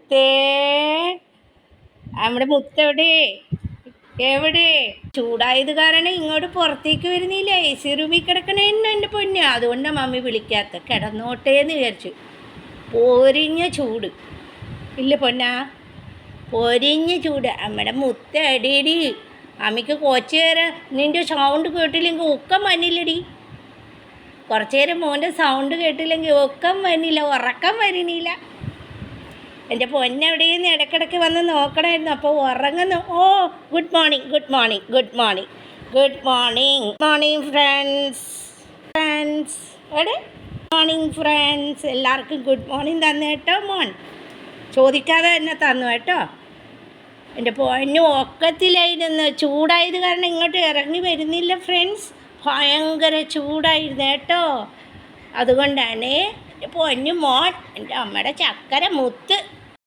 മുത്തേ, നമ്മുടെ മുത്തെവിടെ? എവിടെ? ചൂടായത് കാരണം ഇങ്ങോട്ട് പുറത്തേക്ക് വരുന്നില്ല. എ സി റൂമിൽ കിടക്കണ എൻ്റെ പൊന്നെ. അതുകൊണ്ടാണ് മമ്മി വിളിക്കാത്ത. കിടന്നോട്ടേന്ന് വിചാരിച്ചു. പൊരിഞ്ഞ ചൂട് ഇല്ല പൊന്നാ, പൊരിഞ്ഞ ചൂട്. നമ്മുടെ മുത്തടിയടി. അമ്മയ്ക്ക് കുറച്ച് നേരം നിൻ്റെ സൗണ്ട് കേട്ടില്ലെങ്കിൽ ഒക്കം വന്നില്ലടി. കുറച്ച് നേരം മോൻ്റെ സൗണ്ട് കേട്ടില്ലെങ്കിൽ ഒക്കം വന്നില്ല, ഉറക്കം വരുന്നില്ല. എൻ്റെ പൊന്നെവിടെയെന്ന് ഇടയ്ക്കിടയ്ക്ക് വന്ന് നോക്കണമായിരുന്നു. അപ്പോൾ ഉറങ്ങുന്നു. ഓ, good morning, good morning, good morning, good morning, morning friends. എവിടെ? Morning friends. എല്ലാവർക്കും ഗുഡ് മോർണിംഗ് തന്നു കേട്ടോ മോൻ. ചോദിക്കാതെ തന്നെ തന്നു കേട്ടോ. എൻ്റെ പൊന്നു ഒക്കത്തിലായിരുന്നു. ചൂടായത് കാരണം ഇങ്ങോട്ട് ഇറങ്ങി വരുന്നില്ല ഫ്രണ്ട്സ്. ഭയങ്കര ചൂടായിരുന്നു കേട്ടോ. അതുകൊണ്ടാണ് എൻ്റെ പൊന്നു മോൻ, എൻ്റെ അമ്മയുടെ ചക്കര മുത്ത്.